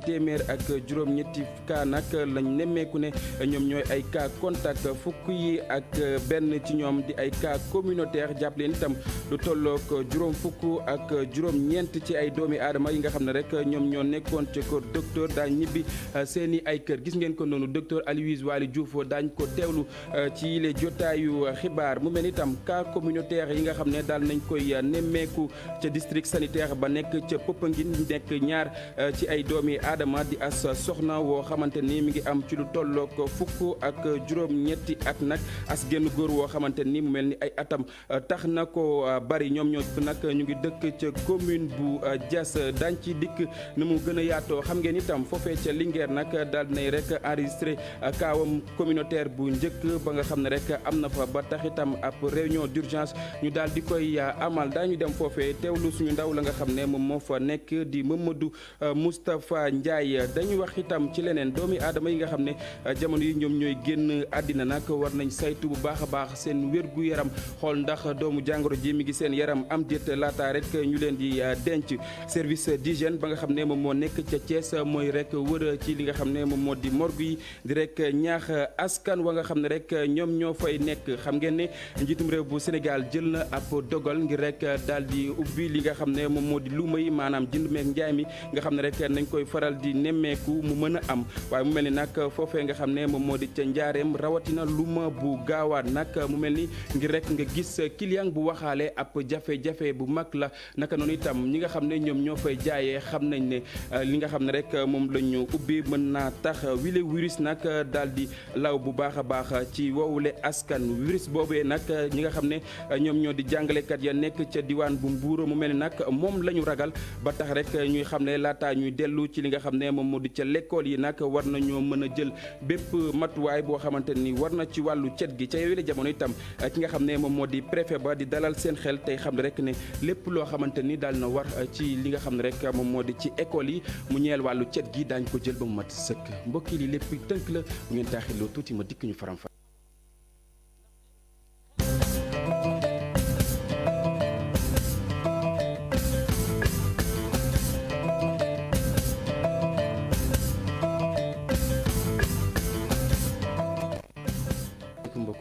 téeméer ak juróom-ñetti cas nag lañ nemmeeku ne ñoom ñooy ay cas contact fukk yi ak benn ci ñoom di ay cas communautaire jàpp leen itam lu tollook juróom fukk ak juróom-ñeent ci ay doomi aadama yi nga xam ne rek ñoom ñoo nekkoon ci kër docteur daañ ñibbi seeni ay kër gis ngeen ko noonu docteur Aloyse Waly Diouf daañ ko teewlu ci yile jotaayu xibaar mu mel itam cas communautaire yi nga xam ne daal nañ koy nemmeeku ca district sanitaire ba nekk ca Popenguine nekk ñaar ci ay doomi aadama di as soxna woo xamante ni mi ngi am ci lu tollook fukk ak juróom-ñetti at nag as génn góor woo xamante ni mu mel ni ay atam tax na ko bari ñoom ñoo nag ñu ngi dëkk ca commune bu Diass dañ ci dikk ni mu gën a yaatoo xam ngeen itam foofee ca Linguère nag daal nay rek enregistré kaawam communautaire bu njëkk ba nga xam ne rek am na fa ba tax itam ab réunion d'urgence ñu daal di koy amal daañu dem foofee teewlu suñu ndaw la nga xam ne moom moo fa nekk di Mamadou Moustapha Ndiaye dañuy wax itam ci leneen doomi aadama yi nga xam ne jamono yi ñoom ñooy génn àddina nag war nañ saytu bu baax a baax seen wérgu yaram xool ndax doomu jàngoro ji mi ngi seen yaram am déet laata rek ñu leen di denc service d'hygiène ba nga xam ne moom moo nekk ca Thiès mooy rek wër ci li nga xam ne moom moo di morgue yi di rek ñaax askan wa nga xam ne rek ñoom ñoo fay nekk xam ngeen ne njiitum réew bu Sénégal jël na ab dogal ngir rek daal di ubbi li nga xam ne moom moo di luuma yi maanaam jënd meek njaay mi nga xam ne rek nañ koy faral di nemmeeku mu mën a am waaye mu mel ni nag foofee nga xam ne moom moo di ca njaareem rawatina luuma bu gaawaan nag mu mel ni ngir rek nga gis client bu waxaale ab jafe-jafe bu mag la naka noonu itam ñi nga xam ne ñoom ñoo fay jaayee xam nañ ne li nga xam ne rek moom la ñu ubbi mën naa tax wile virus nag daal di law bu baax a baax ci wowule askan virus boobee nag ñi nga xam ne ñoom ñoo di jàngalekat ya nekk ca diwaan bu Mbuur mu mel ni nag moom la ñu ragal ba tax rek ñuy xam ne laata ñuy dellu ci li nga xam ne moom moo di ca l'école yi nag war nañoo mën a jël bépp matuwaay boo xamante ni war na ci wàllu cet gi ca yooyu la jamono itam ki nga xam ne moom moo di préfet ba di dalal seen xel tey xam ne rek ne lépp loo xamante ni daal na war ci li nga xam ne rek moom moo di ci école yi mu ñeel wàllu cet gi daañ ko jël ba mu mat sëkk mbokk yi li lépp tënk la bu ngeen taaxiloo tuuti ma dikk ñu faram fa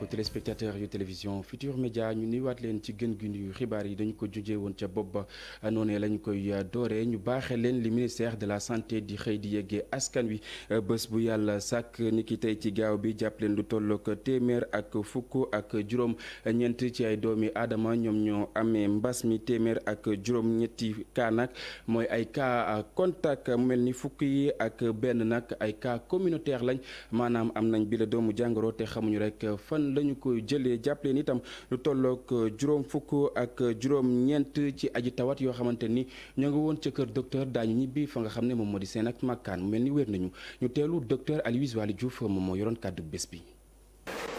téléspectateurs yu télévision Futur Média ñu nuyuwaat leen ci gën gi nuyu xibaar yi dañu ko jujee woon ca bopp ba noonee lañu koy dooree ñu baaxee leen li ministère de la santé di xëy di yeggee askan wi bés bu yàlla sàkk ni ki tey ci gaaw bi jàpp leen lu tollook téeméer ak fukk ak juróom ñeent ci ay doomi aadama ñoom ñoo amee mbas mi téeméer ak juróom ñetti cas nag mooy ay cas contact mu mel ni fukk yi ak benn nag ay cas communautaire lañ maanaam am nañ bi la doomu jàngoro te xamuñu rek fan lañu koy jëlee jàppale ni itam lu tollook juróom fukk ak juróom ñeent ci aji tawat yoo xamante ni ñoo ngi woon ca kër docteur daañu ñibbi fa nga xam ne moom moo di seen ak makkaan mu mel ni wér nañu ñu teelu docteur Aloyse Waly Diouf moom moo yoroon kàddu bés bi.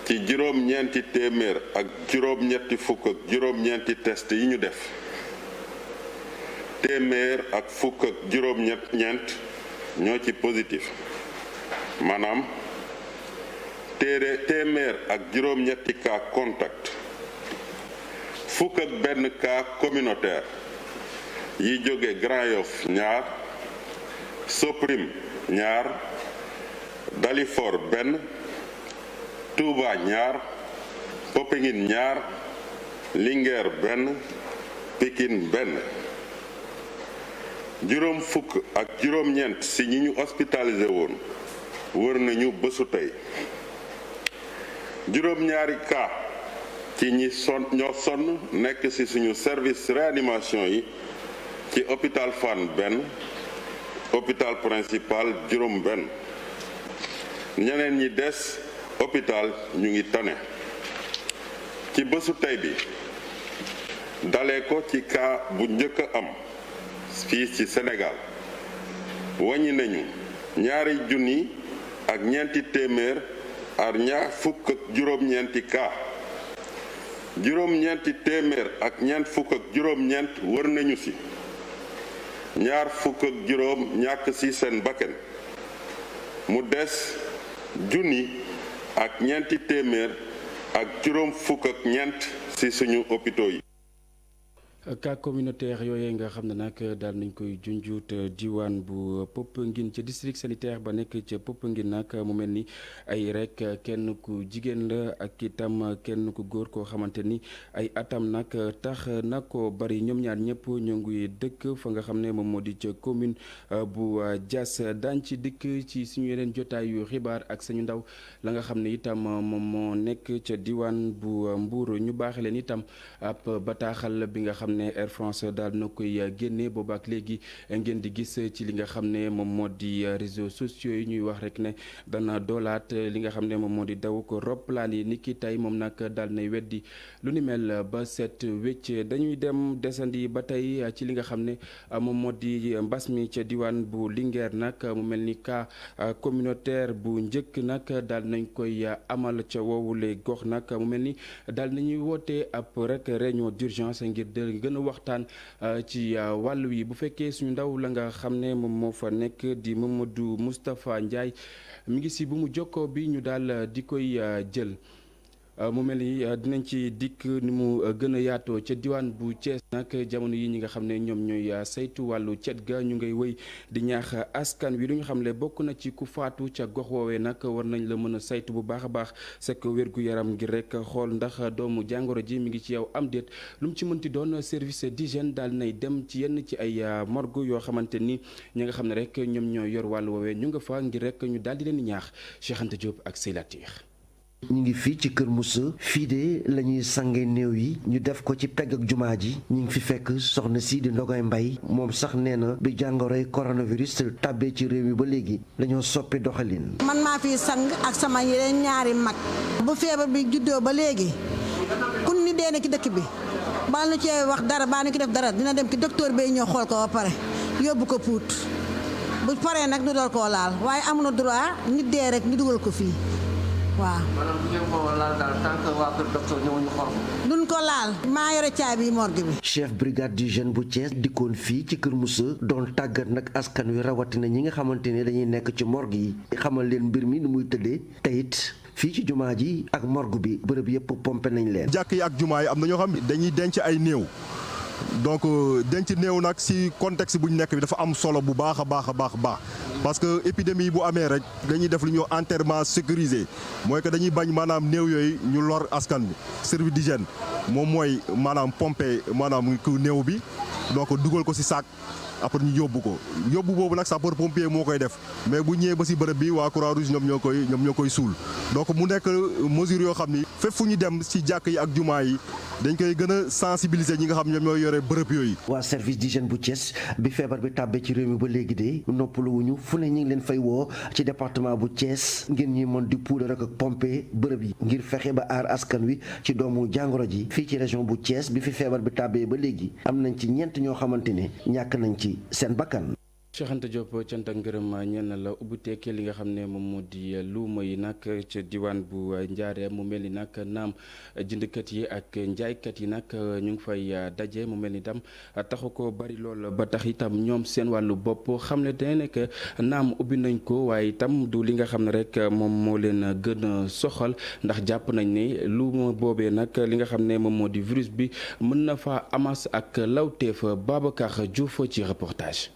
ci juróom-ñeenti téeméer ak juróom-ñetti fukk ak juróom-ñeenti test yi ñu def téeméer ak fukk ak juróom-ñeent ñoo ci positif maanaam téeméer ak juróom-ñetti cas contact fukk ak benn cas communautaire yi jóge Grand Yoff ñaar Soprim ñaar Dalifort benn Touba ñaar Popenguine ñaar Linguère benn Pikine benn juróom fukk ak juróom-ñeent si ñi ñu hospitalisé woon wër nañu bésu tey juróom-ñaari cas ci ñi ñoo sonn nekk ci suñu service réanimation yi ci hôpital Fann benn hôpital principal juróom benn ñeneen ñi des hôpital ñu ngi tane ci bésu tey bi dalee ko ci cas bu njëkk a am fii ci Sénégal wàññi nañu ñaari junni ak ñeenti téeméer ak ñaar fukk ak juróom-ñeenti cas juróom-ñeenti téeméer ak ñeent fukk ak juróom-ñeent wër nañu ci ñaar fukk ak juróom ñàkk ci seen bakken mu des junni ak ñeenti téeméer ak juróom fukk ak ñeent ci suñu hôpitaux yi. cas communautaire yooyu nga xam ne nag daal nañ koy junjuut diwaan bu Popenguine ca district sanitaire ba nekk ca Popenguine nag mu mel ni ay rek kenn ku jigéen la ak itam kenn ku góor koo xamante ni ay atam nag tax na ko bari ñoom ñaar ñëpp ñu ngi dëkk fa nga xam ne moom moo di ca commune bu Diass daañ ci dikk ci suñu yeneen jotaay yu xibaar ak sañu ndaw la nga xam ne itam moom moo nekk ca diwaan bu Mbour ñu baaxe leen itam ab bataaxal bi nga xam ne Air France daal na koy génne boobaak léegi ngeen di gis ci li nga xam ne moom moo di réseaux sociaux yi ñuy wax rek ne dana doolaat li nga xam ne moom moo di daw ko roplaan yi ni ki tey moom nag daal nay weddi lu ni mel ba set wécc dañuy dem desandi ba tey ci li nga xam ne moom moo di mbas mi ca diwaan bu Linguère nag mu mel ni cas communautaire bu njëkk nag daal nañ koy amal ca woowule gox nag mu mel ni daal nañuy woote ab rek réunion d'urgence ngir gën a waxtaan ci wàll wi bu fekkee suñu ndaw la nga xam ne moom moo fa nekk di Mamadou Moustapha Ndiaye mi ngi si bu mu jokkoo bi ñu daal di koy jël mu mel ni dinañ ci dikk ni mu gën a yaatoo ca diwaan bu Thiès nag jamono yi ñi nga xam ne ñoom ñooy saytu wàllu cet ga ñu ngay wëy di ñaax askan wi lu ñu xam ne bokk na ci ku faatu ca gox woowee nag war nañ la mën a saytu bu baax a baax sekk wér-gu-yaram ngir rek xool ndax doomu jàngoro ji mi ngi ci yow am déet lu mu ci mënti doon service d'hygiène daal nay dem ci yenn ci ay morgue yoo xamante ni ñi nga xam ne rek ñoom ñoo yor wàllu woowee ñu nga fa ngir rek ñu daal di leen ñaax Cheikh Anta Diop ak Seylatir. ñu ngi fii ci Kër Moussa fii de la ñuy sange néew yi ñu def ko ci pegg ak jumaa ji ñu ngi fi fekk soxna si di Ndogoy Mbay moom sax nee na bi jàngoroy coronavirus tàbbee ci réew mi ba léegi dañoo soppi doxalin. man maa fi sang ak sama yeneen ñaari mag bu feebar bi juddoo ba léegi kun ni dee na ki dëkk bi baa nu cee wax dara baa nu ki def dara dina dem ki docteur bay ñëw xool ko ba pare yóbbu ko puut bu paree nag du door koo laal waaye amuñu droit nit dee rek ñu dugal ko fii. waaw maanaam bu ngeen ko laal daal tant que waa kër docteur ñëwuñu xool ko. duñ ko laal maa yore caabi morgue bi. chef brigade d'hygiène bu Thiès dikkoon fii ci Kër Moussa doon tàggat nag askan wi rawatina ñi nga xamante ne dañuy nekk ci morgue yi xamal leen mbir mi ni muy tëddee te it fii ci jumaa ji ak morgue bi bërëb yëpp pompé nañ leen. jàkk yi ak jumaa yi am na ñoo xam ne dañuy denc ay néew. donc denc néew nag ci contexte bu ñu nekk bi dafa am solo bu baax a baax a baax parce que épidémie bu amee rek dañuy def lu ñuy wax enterrement sécurisé mooy que dañuy bañ maanaam néew yooyu ñu lor askan bi service d'hygiène moom mooy maanaam pomper maanaam ku néew bi donc dugal ko ci sac après ñu yóbbu ko yóbbu boobu nag sapeur pompier moo koy def mais bu ñëwee ba ci bërëb bi waa Croix-Rouge ñoom ñoo koy suul donc mu nekk mesure yoo xam ni fépp fu ñu dem ci jàkk yi ak jumaa yi dañ koy gën a sensibiliser ñi nga xam ñoom ñooy yore bërëb yooyu. waa service d'hygiène bu Thiès bi feebar bi tàbbee ci réew mi ba léegi de noppaluwuñu fu ne ñu ngi leen fay woo ci département bu Thiès ngir ñuy mën di puudar ak pomper bërëb yi ngir fexe ba aar askan wi ci doomu jàngoro ji fii ci région bu Thiès bi fi feebar bi tàbbee ba léegi am nañ ci ñeent ñoo xamante ne ñàkk nañ ci seen bakkan. Cheikh Anta Diop cant ak ngërëm ñeel na la ubbiteek li nga xam ne moom moo di luuma yi nag ca diwaan bu Njaareem mu mel ni nag naam jëndkat yi ak njaaykat yi nag ñu ngi fay daje mu mel ni tam taxu ko bari lool ba tax itam ñoom seen wàllu bopp xam ne dana nekk naam ubbi nañ ko waaye itam du li nga xam ne rek moom moo leen gën a soxal ndax jàpp nañ ne luuma boobee nag li nga xam ne moom moo di virus bi mën na fa amas ak lawteef Babacar Diouf ci reportage.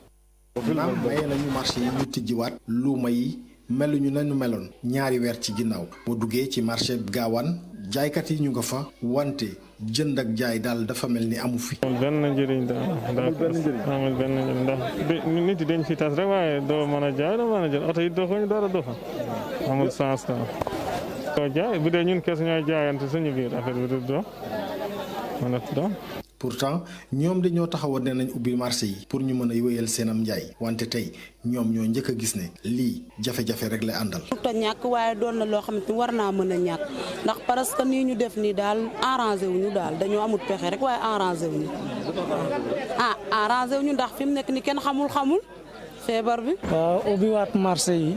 naam maye nañu marché yi ñu tijjiwaat luuma yi meluñu nañu meloon ñaari weer ci ginnaaw boo duggee ci marché gaawaan jaaykat yi ñu nga fa wante jënd ak jaay daal dafa mel ni amu fi. amul benn njëriñ daal amul benn njëriñ ndax nit yi dañ fi tas rek waaye doo mën a jaay doo mën a jël oto yi doxuñu dara doxa amul sens daal. doo jaay bu dee ñun kese ñooy jaayante suñu biir affaire bi du dox mën a dox. pourtant ñoom dañoo taxawoon ne nañ ubbi marché yi pour ñu mën a wéyal seenam njaay wante tey ñoom ñoo njëkk a gis ne lii jafe-jafe rek la àndal. ta ñàkk waaye doon na loo xamante ni war naa mën a ñàkk ndax parce que nii ñu def nii daal arrangé wuñu daal dañoo amul pexe rek waaye arrangé wuñu arrangé wuñu ndax fi mu nekk ni kenn xamul feebar bi. waaw ubbiwaat marché yi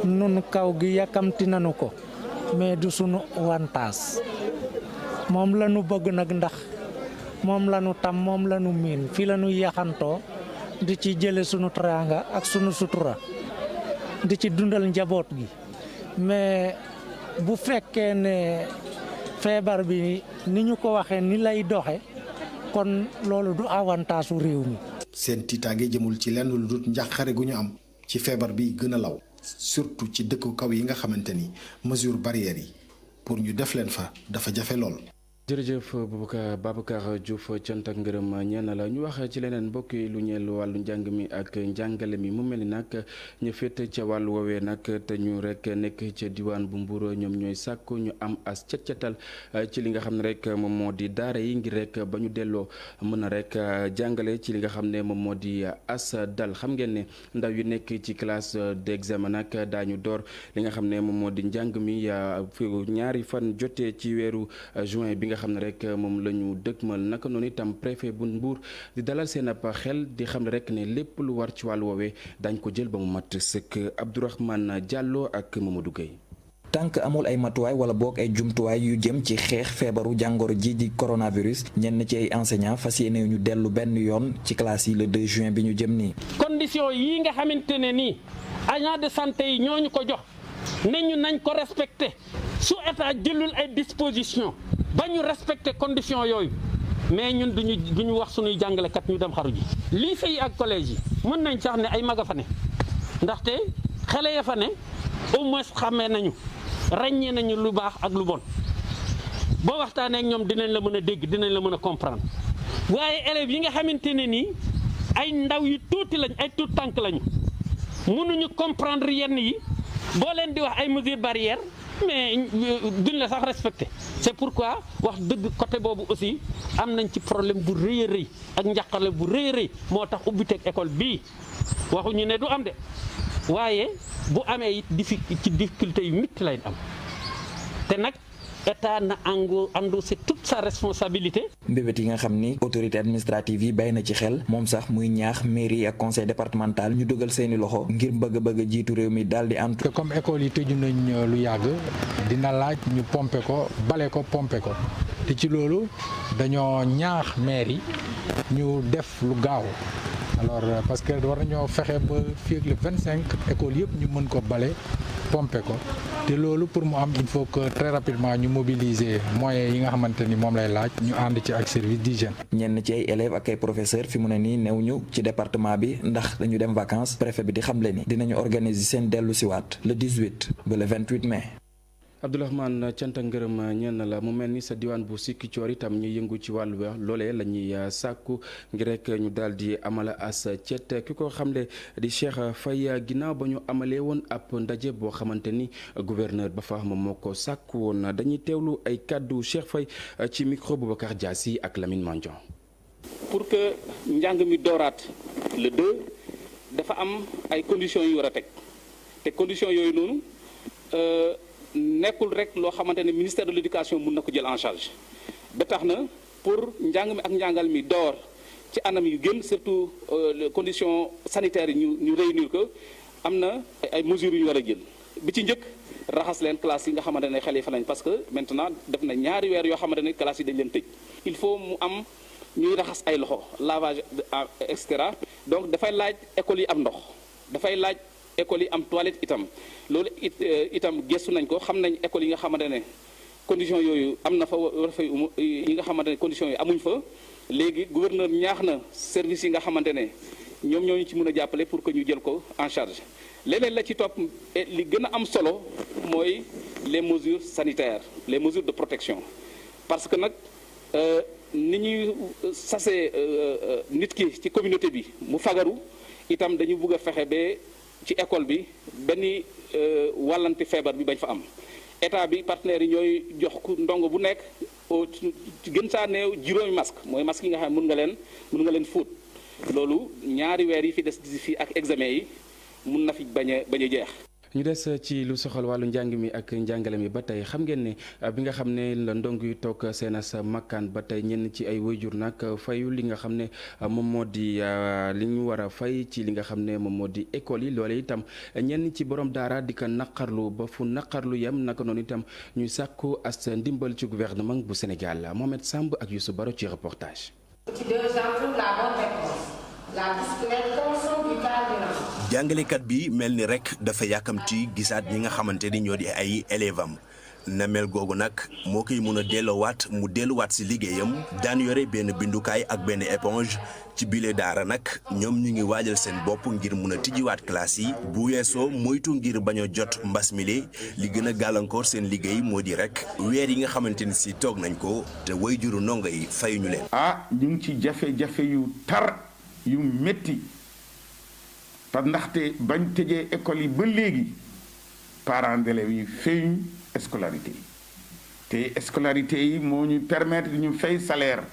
nun kaw gi yàkkamti nañu ko mais du sunu wantaas moom la ñu bëgg nag ndax. moom la ñu tam moom la ñu miin fii la ñu yaxantoo di ci jële sunu teraanga ak sunu sutura di ci dundal njaboot gi mais bu fekkee ne feebar bi ni ñu ko waxee ni lay doxe kon loolu du avantage su réew mi. seen tiitaange jëmul ci lenn lu dul njàqare gu ñu am ci feebar bi gën a law surtout ci dëkku kaw yi nga xamante ni mesure barrière yi pour ñu def leen fa dafa jafe lool. jërëjëf Babacar Diouf cant ak ngërëm ñeen la ñu wax ci leneen mbokk yi lu ñeel wàllu njàng mi ak njàngale mi mu mel ni nag ñu féete ca wàllu woowee nag te ñu rek nekk ca diwaan bu Mbour ñoom ñooy sàkku ñu am as cet-cetal ci li nga xam ne rek moom moo di daara yi ngir rek ba ñu delloo mën a rek jàngale ci li nga xam ne moom moo di as dal xam ngeen ne ndaw yu nekk ci classe d'examen nag daañu door li nga xam ne moom moo di njàng mi ñaari fan jotee ci weeru juin bi nga xam ne rek moom la ñu dëgmal naka noonu itam préfet bu Mbour di dalal seen ab xel di xam ne rek ne lépp lu war ci wàllu woowee dañ ko jël ba mu mat sëkk. Abdourahmane Diallo ak Mamadou Gueye. tànk amul ay matuwaay wala boog ay jumtuwaay yu jëm ci xeex feebaru jàngoro ji di coronavirus ñenn ci ay enseignants fas yéene ñu dellu benn yoon ci classe yi le 2 juin bi ñu jëm nii. condition yi nga xamante ne nii agent de santé yi ñooñu ko jox ne ñu nañ ko respecté su état jëlul ay dispositions. ba ñu respecté condition yooyu mais ñun duñu wax suñuy jàngalekat ñu dem xaru ji lycée yi ak collège yi mën nañ sax ne ay mag a fa ne ndaxte xale ya fa ne au moins xamee nañu ràññee nañu lu baax ak lu bon boo waxtaanee ak ñoom dinañ la mën a dégg dinañ la mën a comprendre waaye élèves yi nga xamante ne nii ay ndaw yu tuuti lañ ay tuut tànk lañu mënuñu comprendre yenn yi boo leen di wax ay mesures barrières mais duñ la sax respecté c'est pourquoi wax dëgg côté boobu aussi am nañ ci problème bu rëy a rëy ak njàqale bu rëy a rëy moo tax ubbiteeg école bii waxuñu ne du am de waaye bu amee it ci difficulté yu métti lay am te nag état na endossé toute sa responsabilité. mbébét yi nga xam ni autorité administrative yi bay na ci xel moom sax muy ñaax mairie ak conseil départemental ñu dugal seeni loxo ngir bëgg jiitu réew mi daal di antu. comme école yi tëju nañ lu yàgg dina laaj ñu pomper ko bale ko pomper ko te ci loolu dañoo ñaax maire yi ñu def lu gaaw alors parce que war nañoo fexe ba fii ak le 25 école yëpp ñu mën ko bale pomper ko. te loolu pour mu am il faut que très rapidement ñu mobiliser moyens yi nga xamante ni moom lay laaj ñu ànd ci ak service d'hygiène. ñenn ci ay élèves ak ay professeurs fi mu ne nii new ñu ci département bi ndax dañu dem vacances préfet bi di xamle ni dinañu organiser seen dellu siwaat le 18 ba le 28 mai. Abdourahmane cant ak ngërëm ñenn la mu mel ni sa diwaan bu Sikicoor itam ñu yëngu ci wàllu loolee la ñuy sàkku ngir rek ñu daal di amala as cet ki ko xamle di Cheikh Faye ginnaaw ba ñu amalee woon ab ndaje boo xamante ni gouverneur ba fa moom moo ko sàkku woon dañuy teewlu ay kàddu Cheikh Faye ci micro Boubacar Diassi ak Lamine Mandion. pour que njàng mi dooraat le 2 dafa am ay conditions yu war a teg te conditions yooyu noonu. nekkul rek loo xamante ne ministère de l'éducation mun na ko jël en charge ba tax na pour njàng mi ak njàngal mi door ci anam yu gën surtout conditions sanitaires yi ñu réunir ko am na ay mesures yu ñu war a jël bi ci njëkk raxas leen classe yi nga xamante ne xale yi fa lañ parce que maintenant def na ñaari weer yoo xamante ne classe yi dañ leen tëj il faut mu am ñuy raxas ay loxo lavage et cetera donc dafay laaj école yi am ndox dafay laaj école yi am toilette itam loolu itam gëstu nañ ko xam nañ école yi nga xamante ne conditions yooyu am na fa war fa yi nga xamante ne conditions yi amuñ fa léegi gouverneur ñaax na service yi nga xamante ne ñoom ñooñu ci mën a jàppale pour que ñu jël ko en charge leneen la ci topp li gën a am solo mooy les mesures sanitaires les mesures de protection parce que nag ni ñuy sasee nit ki ci communauté bi mu fagaru itam dañu bëgg a fexe ba ci école bi benn wàllante feebar bi bañ fa am état bi partenaires yi ñooy jox ku ndongo bu nekk gën saa néew juróomi masque mooy masque yi nga xam ne mun nga leen fóot loolu ñaari weer yi fi des fii ak examen yi mun na fi bañ a jeex. ñu des ci lu soxal wàllu njàng mi ak njàngale mi ba tey xam ngeen ne bi nga xam ne la ndong yu toog seen sa makkaan ba tey ñenn ci ay waajur nag fayu li nga xam ne moom moo di li ñu war a fay ci li nga xam ne moom moo di école yi loole itam ñenn ci borom daara di ko naqarlu ba fu naqarlu yem naka noonu itam ñuy sàkku as ndimbal ci gouvernement bu Sénégal Mohamed Samb ak Youssou Baro ci reportage. jàngalekat bi mel ni rek dafa yàkkamti gisaat ñi nga xamante ni ñoo di ay élèves am nameel googu nag moo koy mën a delluwaat si liggéeyam daan yore benn bindukaay ak benn éponge ci bile daara nag ñoom ñu ngi waajal seen bopp ngir mun a tijjiwaat classe yi bu weesoo moytu ngir bañ a jot mbas mi li gën a gàllankoor seen liggéey moo di rek weer yi nga xamante ni si toog nañ ko te waajuru ndongo yi fayuñu leen. ñu ngi ci jafe-jafe yu tar yu métti parce que ndaxte bañ tëjee école yi ba léegi parents d'élèves yi fayuñ scolarité te scolarité yi moo ñu permettre ñu fay salaire.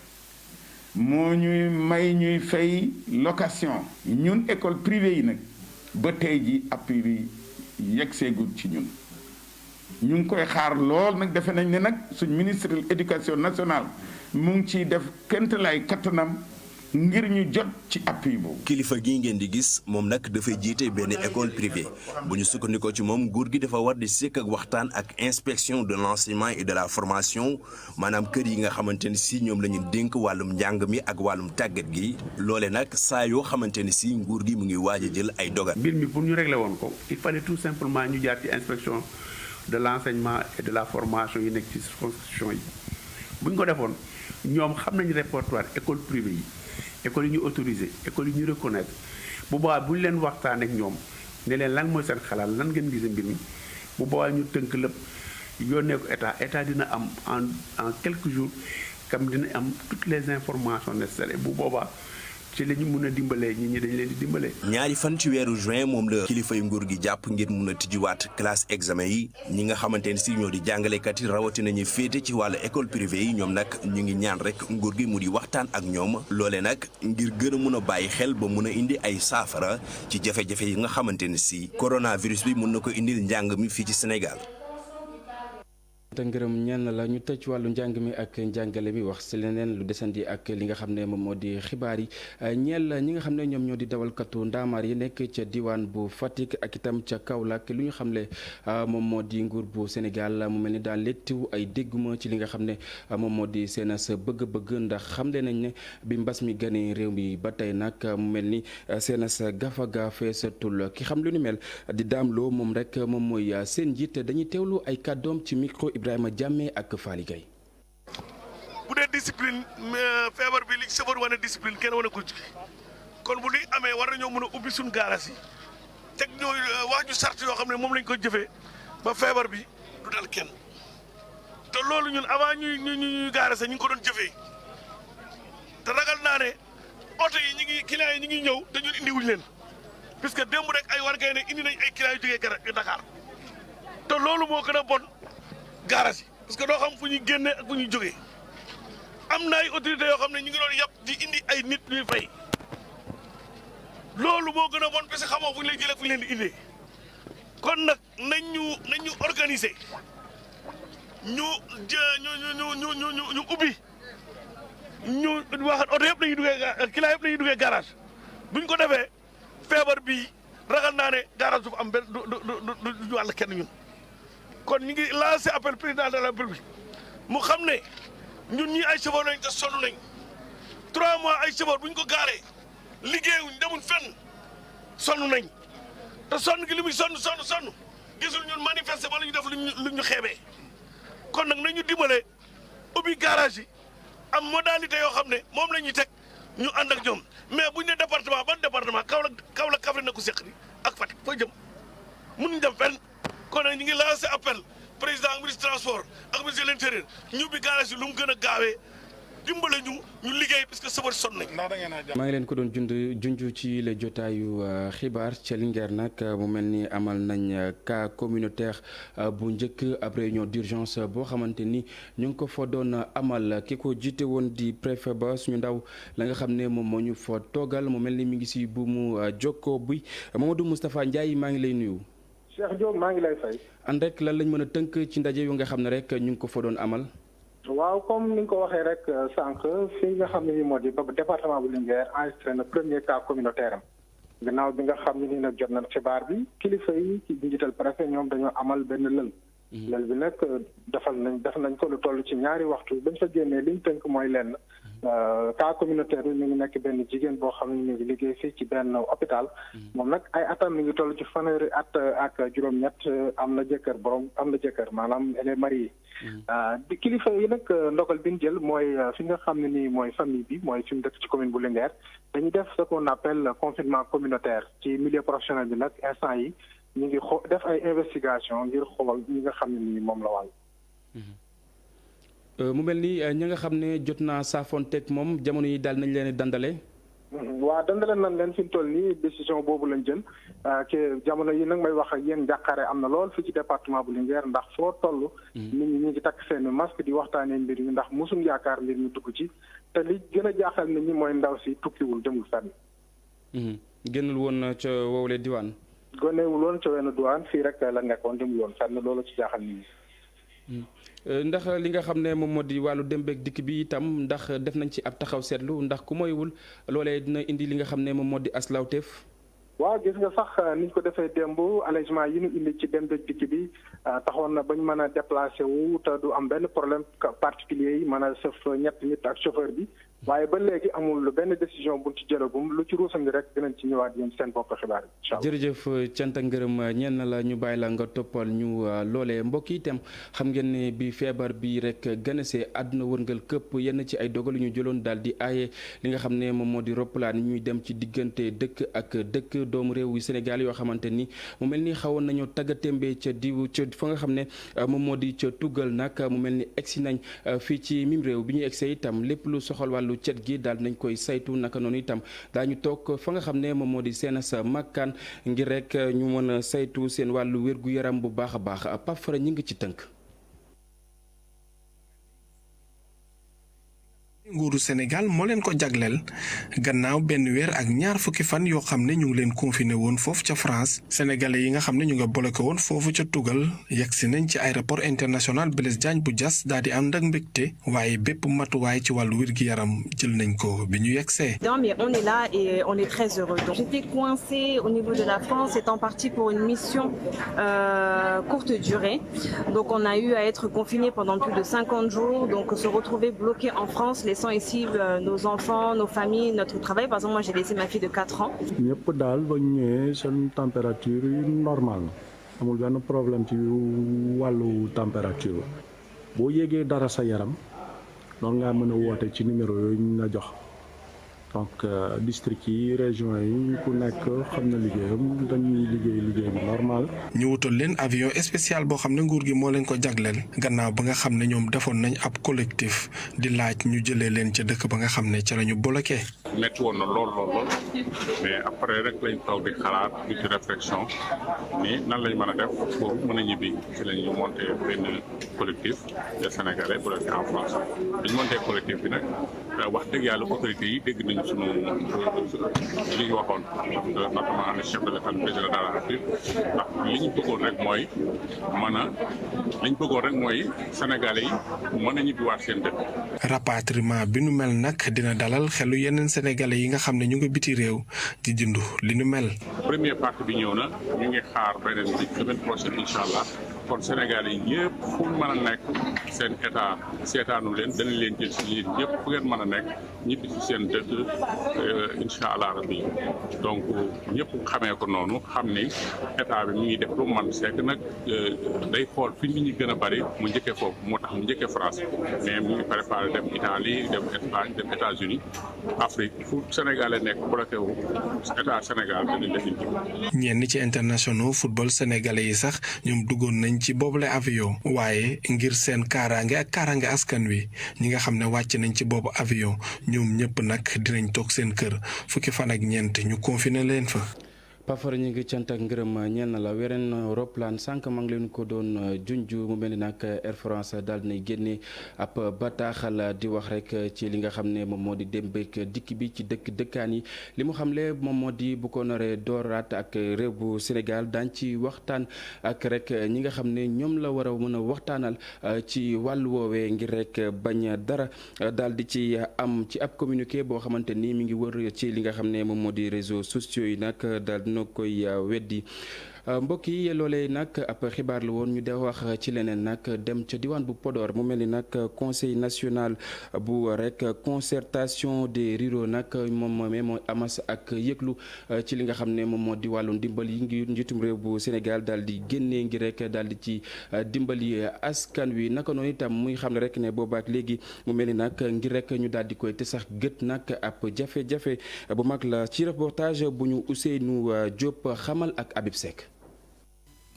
moo ñuy may ñuy fay location ñun école privée yi nag ba tey ji appui bi yegg seegul ci ñun ñu ngi koy xaar lool nag defe nañ ne nag suñ ministre de l'éducation nationale mu ngi ciy def kéemtalaay kattanam ngir ñu jot ci appui boobu. kilifa gi ngeen di gis moom nag dafay jiite benn école privée bu ñu sukkandikoo ci moom nguur gi dafa war di sekk ak waxtaan ak inspection de l'enseignement et de la formation maanaam kër yi nga xamante ni si ñoom la ñu dénk wàllum njàng mi ak wàllum tàggat gi loole nag saa yoo xamante ni si nguur gi mu ngi waaj a jël ay dogal. mbir mi pour ñu régler woon ko il fallait tout simplement ñu jaar ci inspection de l'enseignement et de la formation yi nekk ci circonscription yi bu ñu ko defoon ñoom xam nañu répertoire école privée yi. école yi ñu autorisé école yi ñu reconnaître bu boobaa bu ñu leen waxtaan ak ñoom ne leen lan mooy seen xalaat lan ngeen gisee mbir mi bu boobaa ñu tënk lépp yónnee ko état dina am en quelques jours kam dina am toutes les informations nécessaires bu boobaa ci la ñu mun a dimbalee ñi dañ leen di dimbalee. ñaari fan ci weeru juin moom la kilifay nguur gi jàpp ngir mun a tijjiwaat classe examen yi ñi nga xamante ne si ñoo di jàngalekat yi rawatina ñu féete ci wàllu école privée yi ñoom nag ñu ngi ñaan rek nguur gi mu di waxtaan ak ñoom loole nag ngir gën a mun a bàyyi xel ba mun a indi ay saafara ci jafe-jafe yi nga xamante ne si coronavirus bi mun na ko indil njàng mi fii ci Sénégal. te ngërëm ñenn la ñu tëj wàllu njàng mi ak njàngale mi wax si leneen lu desandi ak li nga xam ne moom moo di xibaar yi ñeel ñi nga xam ne ñoom ñoo di dawalkatu ndaamaar yi nekk ca diwaan bu Fatick ak itam ca Kaolack lu ñu xam ne moom moo di nguur bu Sénégal mu mel ni daal lettiwu ay dégguma ci li nga xam ne moom moo di seen sa bëgg-bëgg ndax xam le nañ ne bi mbas mi gane réew mi ba tey nag mu mel ni seen sa gafaga feesatul ki xam lu ni mel di daamloo moom rek moom mooy seen njiit dañuy teewlu ay kàddoom ci micro Ibrahima Diamé ak Fally Gueye. bu dee discipline feebar bi li safar wane discipline kenn wane ko ci kon bu luy amee war nañoo mën a ubbi suñu gaaras yi teg ñoo wax ju sart yoo xam ne moom lañ ko jëfee ba feebar bi du dal kenn te loolu ñun avant ñuy gaarase ñu ngi ko doon jëfee te ragal naa ne oto yi ñu ngi clients yi ñu ngi ñëw te ñun indiwuñ leen puisque démb rek ay war ne indi nañ ay clients yu jógee Dakar te loolu moo gën a bon garage yi parce que doo xam fu ñuy génne ak fu ñuy jógee am na ay autorités yoo xam ne ñu ngi doon yàpp di indi ay nit ñuy fay loolu moo gën a bon parce que xamoo fu ñu lay jëlee fu ñu leen di indee kon nag nañ ñu organiser ñu ubbi ñu wax oto yëpp nañuy duggee client yëpp nañuy duggee garage buñ ko defee feebar bii ragal naa ne garage du fa am benn du wàll kenn ñun. kon ñu ngi lancé appel président de la République mu xam ne ñun ñii ay chauffeur lañ te sonn nañ 3 mois ay chauffeur bu ñu ko gaaree liggéeyuñ demuñ fenn sonn nañ te sonn gi li muy sonn gisul ñun manifester ba la ñu def lu ñu xeebee kon nag nañu dimbale ubbi garage yi am modalité yoo xam ne moom la ñuy teg ñu ànd ak ñoom mais buñ ne département ban département Kaolack Kaffrine na ko seq ak Fatick foo jëm mënuñ dem fenn. kon nag ñu ngi lancé appel président ak ministre transport ak ministre de l'intérieur ñu bi garage yi lu mu gën a gaawee dimbale ñu liggéey parce que safar sonn nañ. maa ngi leen ko doon junj ci la jotaayu xibaar ca Linguère nag mu mel ni amal nañ cas communautaire bu njëkk ab réunion d'urgence boo xamante ni ñu ngi ko fa doon amal ki ko jiite woon di préfet ba suñu ndaw la nga xam ne moom moo ñu fa toogal mu mel ni mi ngi si bu mu jokkoo bi Mamadou Moustapha Ndiaye maa ngi lay nuyu. Cheikh Diop maa ngi lay fay. ànd rek lan lañ mën a tënk ci ndaje yu nga xam ne rek ñu ngi ko fa doon amal. waaw comme ni nga ko waxee rek sànq fii nga xam ne nii moo di département bu Linguère enregistré na premier cas communautaire am gannaaw bi nga xam ne nii nag jot na xibaar bi kilifa yi ci njiital préfet ñoom dañoo amal benn lël. lël bi nag def nañ ko lu toll ci ñaari waxtu bañ fa génnee liñ tënk mooy lenn cas communautaire bi mi ngi nekk benn jigéen boo xam ne mi ngi liggéey fii ci benn hôpital moom nag ay atam mi ngi toll ci fanweeri at ak juróom-ñett am na jëkkër maanaam elle est mariée di kilifa yi nag ndogal bi ñu jël mooy fi nga xam ne nii mooy famille bi mooy fi mu dëkk ci commune bu Linguère dañuy def ce qu'on appelle confinement communautaire ci milieu professionnel bi nag instant yi ñu ngi def ay investigation ngir xool ñi nga xam ne nii moom la wàll. mu mel ni ñi nga xam ne jot naa saafoonteeg moom jamono yi daal nañ leen dandale. waa dandale nañ leen fi mu toll nii décision boobu lañ jël ke jamono yi nag may wax ak yéen njàqare am na lool fii ci département bu Linguère ndax foo toll. nit ñi ñu ngi takk seen masque di waxtaanee mbir mi ndax mosuñ yaakaar mbir mi dugg ci te li gën a jaaxal nit ñi mooy ndaw si tukkiwul demul fenn. génnul woon ca woowule diwaan. génnewul woon ca wenn diwaan fii rek la nekkoon demul woon fenn loolu ci jaaxal nit ñi. ndax li nga xam ne moom moo di wàllu dem beeg dikk bi itam ndax def nañ ci ab taxaw seetlu ndax ku moywul loolee dina indi li nga xam ne moom moo di aslawteef. waaw gis nga sax niñ ko defee démb allègement yi ñu indi ci dem beeg dikk bi taxoon na bañ mën a déplacé wu te du am benn problème particulier yi mën a sëf ñett nit ak chauffeur bi waaye ba léegi amul benn décision buñ ci jëlagum lu ci ruusandi rek dinañ ci ñëwaat yéen seen bopp xibaar yi incha allah. jërëjëf cant ak ngërëm ñenn la ñu bàyyi la nga toppal ñu loolee mbokk yi itam xam ngeen ne bi feebar bi rek gënasee àdduna wërngal këpp yenn ci ay dogal yu ñu jëloon daal di aaye li nga xam ne moom moo di roppalaan ñuy dem ci diggante dëkk ak dëkk doomu réew yu Sénégal yoo xamante ni mu mel ni xawoon nañoo tàggatémbe ca diw ca fa nga xam ne moom moo di ca Tugal nag mu mel ni egsi nañ fii ci mim réew bi ñu egsee itam lépp lu soxal wàllu cet gi daal nañ koy saytu naka noonu itam daañu toog fa nga xam ne moom moo di seen sa makkaan ngir rek ñu mën a saytu seen wàllu wér-gu-yaram bu baax a baax Pape Fara ñi ngi ci tënk. nguuru Sénégal moo leen ko jagleel gannaaw benn weer ak ñaar fukki fan yoo xam ne ñu ngi leen confiné woon foofu ca France sénégalais yi nga xam ne ñu nga bloqué woon foofu ca Tugal yegsi nañ ci aéroport international Blaise Diagne bu Diass daal di ànd ak mbégte waaye bépp matuwaay ci wàllu wér-gi-yaram jël nañ ko bi ñu yegsee. Non mais on est là et on est très heureux. Donc j'étais coincée au niveau de la France étant partie pour une mission courte durée. Donc on a eu à être confinés pendant plus de 50 jours donc se retrouver bloqués en France laissant ici nos enfants, nos familles, notre travail. Par exemple, moi j'ai laissé ma fille de 4 ans. ñëpp daal ba ñu ñëwee seen température yi normal na amul benn problème ci wàllu température boo yéegee dara sa yaram noonu ngaa mën a woote ci numéro yooyu ñu la jox donc district yi région yi ku nekk xam na liggéeyam dañuy liggéey bu normal. ñu wutal leen avion spécial boo xam ne nguur gi moo leen ko jagleel gannaaw ba nga xam ne ñoom defoon nañ ab collectif di laaj ñu jëlee leen ca dëkk ba nga xam ne ca la ñu bloqué. metti woon na lool mais après rek lañ toog di xalaat di ci réflexion ni nan lañ mën a def pour mën a ñibbi ci la ñu monté benn collectif de Sénégalais bloqués en France dañ monté collectif bi nag wax dëgg yàlla autorités yi dégg nañu sunu li ñu waxoon notamment le chef de l'État le président de la République ndax li ñu bëggoon rek mooy Sénégalais yi mën a ñibbiwaat seen dëkk. rapatriement bi nu mel nag dina dalal xelu yeneen sénégalais yi nga xam ne ñu ngi biti réew di dund li nu mel. première partie bi ñëw na ñu ngi xaar beneen bi semaine prochaine incha allah kon sénégalais yi yëpp fu mu mën a nekk seen état seetaanu leen danañ leen jël si yéen ñëpp fu ngeen mën a nekk ñibbi si seen dëkk incha allah rabbi donc ñëpp xamee ko noonu xam ni état bi mi ngi def lu mu mën sekk nag day xool fi nit ñi gën a bari mu njëkkee foofu moo tax mu njëkkee France mais mu ngi préparé dem Italie dem Espagne dem États-Unis Afrique fu sénégalais nekk bloqué wu état Sénégal danañ def ñenn ci internationaux football sénégalais yi sax ñoom duggoon nañ ci boobule avion waaye ngir seen kaaraange ak kaaraange askan wi ñi nga xam ne wàcc nañ ci boobu avion ñoom ñëpp nag dinañ toog seen kër fukki fan ak ñeent ñu confiné leen fa. Pafara ñu ngi cant ak ngërëm ñenn la weneen roplaan sànq maa ngi leen ko doon junj mu mel ni nag Air France daal dinay génne ab bataaxal di wax rek ci li nga xam ne moom moo di dem beeg dikk bi ci dëkkaan yi li mu xamle moom moo di bu ko naree dooraat ak réew bu Sénégal daañ ci waxtaan ak rek ñi nga xam ne ñoom la war a mën a waxtaanal ci wàllu woowee ngir rek bañ dara daal di ci am ci ab communiqué boo xamante ni mi ngi wër ci li nga xam ne moom moo di réseaux sociaux yi nag daal dina koy weddi mbokk yi loolee nag ab xibaar la woon ñu de wax ci leneen nag dem ca diwaan bu Podor mu mel ni nag conseil national bu rek concertation des ruraux nag moom moomee moo amas ak yëglu ci li nga xam ne moom moo di wàllu ndimbal yi ngir njiitum réew bu Sénégal daal di génnee ngir rek daal di ci dimbali askan wi naka noonu itam muy xam ne rek ne boobaak léegi mu mel ni nag ngir rek ñu daal di koy te sax gët nag ab jafe-jafe bu mag la ci reportage bu ñu Ousseynou Diop xamal ak Habib Seck.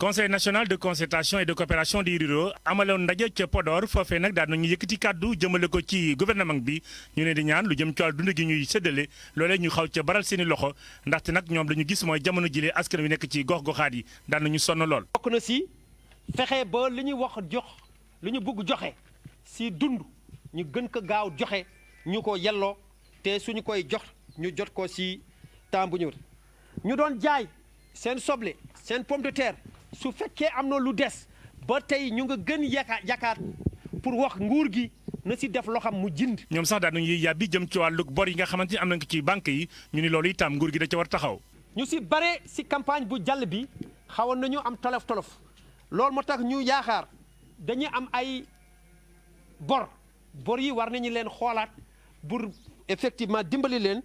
conseil national de concertation et de coopération des ruraux amaloon ndaje ca Podor foofee nag daan nañu yëkkati kàddu jëmale ko ci gouvernement bi ñu ne di ñaan lu jëm ci wàllu dund gi ñuy séddale loolee ñu xaw ca baral seeni loxo ndaxte nag ñoom dañu gis mooy jamono jilee askan wi nekk ci gox-goxaat yi daan nañu sonn lool. bokk na si fexe ba li ñuy wax jox li ñu bëgg joxe si dund ñu gën ko gaaw joxe ñu ko yelloo te suñu koy jox ñu jot ko si temps bu ñu doon jaay seen soble seen pomme de terre. su fekkee am na lu des ba tey ñu nga gën yaakaar pour wax nguur gi na si def loo xam mu jind ñoom sax daan nañu yàbbi jëm ci wàllu bor yi nga xamante ni am nañ ko ci banque yi ñu ni loolu itam nguur gi da ca war taxaw. ñu si bare si campagne bu jàll bi xawoon nañu am tolof loolu moo tax ñu yaakaar dañuy am ay bor yi war nañu leen xoolaat pour effectivement dimbali leen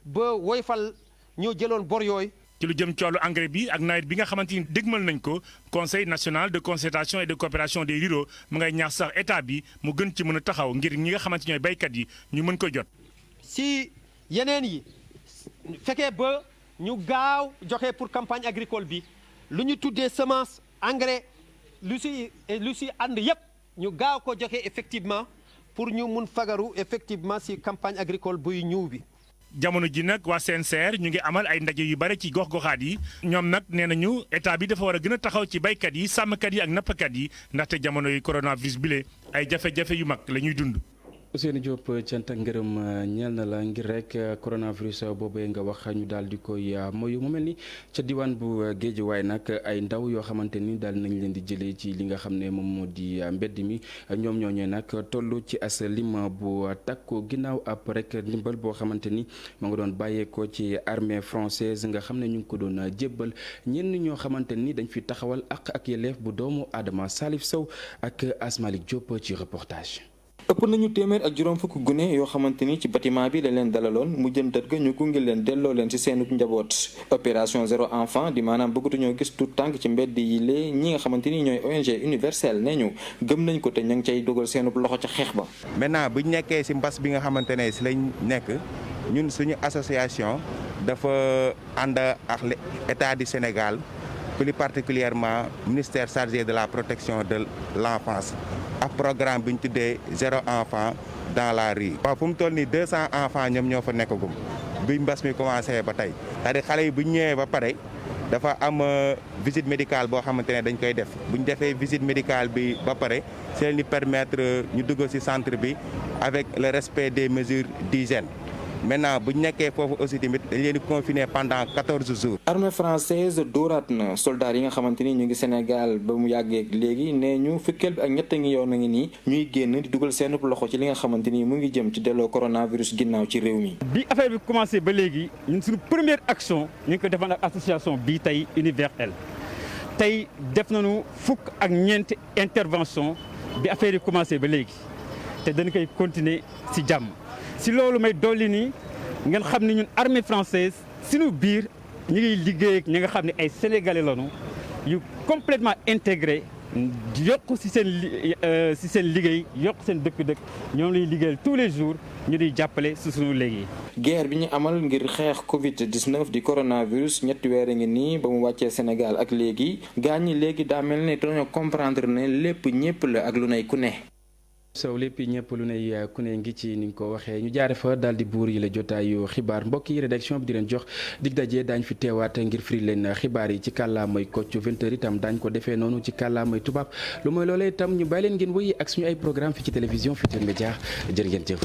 ba woyfal ñoo jëloon bor yooyu. ci lu jëm ci wàllu engrais bi ak nawet bi nga xamante ni dégmal nañ ko conseil national de concertation et de coopération des ruraux mu ngay ñaax sax état bi mu gën ci mën a taxaw ngir ñi nga xamante ñooy baykat yi ñu mën ko jot. si yeneen yi fekkee ba ñu gaaw joxe pour campagne agricole bi lu ñu tuddee semence engrais lu si ànd yépp ñu gaaw ko joxe effectivement pour ñu mun fagaru effectivement si campagne agricole buy ñëw bi. jamono ji nag waa CNCR ñu ngi amal ay ndaje yu bare ci gox-goxaat yi ñoom nag nee nañu état bi dafa war a gën a taxaw ci baykat yi sàmmkat yi ak nappkat yi ndaxte jamono yi coronavirus bile ay jafe-jafe yu mag la ñuy dund. Ousseynou Diop cant ak ngërëm ñeel na la ngir rek coronavirus boobee nga wax ñu daal di koy moyu mu mel ni ca diwaan bu Géejawaay nag ay ndaw yoo xamante ni daal nañ leen di jëlee ci li nga xam ne moom moo di mbedd mi ñoom ñooñee nag toll ci as lim bu takku ginnaaw ab rek ndimbal boo xamante ni moo nga doon bàyyeekoo ci armée française nga xam ne ñu ngi ko doon jébbal ñenn ñoo xamante ni dañ fi taxawal ak yelleef bu doomu aadama Salif Sow ak Asmalik Diop ci reportage. ëpp nañu téeméer ak juróom fukk gune yoo xamante ni ci bâtiment bi la leen dalaloon mu jëntat ga ñu gunge leen delloo leen ci seenub njaboot opération zéro enfant di maanaam bëggatuñoo gis tout tànk ci mbedd yi lee ñi nga xamante ni ñooy ONG universel nee ñu gëm nañ ko te ña ngi cay dogal seenub loxo ca xeex ba. maintenant bu ñu nekkee ci mbas bi nga xamante ne ci lañ nekk ñun suñu association dafa ànd ak état du Sénégal plus particulièrement ministère chargé de la protection de l'enfance ak programme bi ñu tuddee zéro enfant dans la rue. waaw fu mu toll nii 200 enfants ñoom ñoo fa nekkagum bi mbas mi commencé ba tey c'est-à-dire xale yi bu ñu ñëwee ba pare dafa am visite médicale boo xamante ne dañ koy def bu ñu defee visite médicale bi ba pare c'est ñu permettre ñu dugg ci centre bi avec le respect des mesures d'hygiène. maintenant bu ñu nekkee foofu aussi tamit dañ leen di confiner pendant 14 jours. armée française dóoraat na soldats yi nga xamante ni ñu ngi Sénégal ba mu yàggee léegi nee ñu fukkeel bi ak ñett ngi yoon na ngi nii ñuy génn di dugal seen loxo ci li nga xamante ni mu ngi jëm ci delloo coronavirus ginnaaw ci réew mi. bi affaire bi commencé ba léegi ñun suñu première action ñu ngi ko defoon ak association bii tey universel tey def nañu fukk ak ñeenti intervention bi affaire yi commencé ba léegi te dañ koy continuer ci jàmm. si loolu may dolli nii ngeen xam ne ñun armée française sunu biir ñu ngi liggéey ak ñi nga xam ne ay sénégalais lañu yu complètement intégré yokk si seen liggéey yokk seen dëkk-dëkk ñoom lañuy liggéeyal tous les jours ñu di jàppale si sunu liggéey. guerre bi ñu amal ngir xeex Covid 19 di coronavirus ñetti weer a ngi nii ba mu wàccee Sénégal ak léegi gaañ ñi léegi daa mel ne dañoo comprendre ne lépp ñëpp la ak lu nay ku ne. sow lépp ñëpp lu ne ku ne ngi ci ni nga ko waxee ñu jaare fa daal di buur yi la jotaayu xibaar mbokk yi rédaction bi di leen jox dig daje daañ fi teewaat ngir firi leen xibaar yi ci kàllaamay Kocc 20h itam daañ ko defee noonu ci kàllaamay tubaab lu mooy loolee itam ñu bàyyi leen ngeen wëyi ak suñu ay programme fi ci télévision Futurs Médias jërë ngeen jëf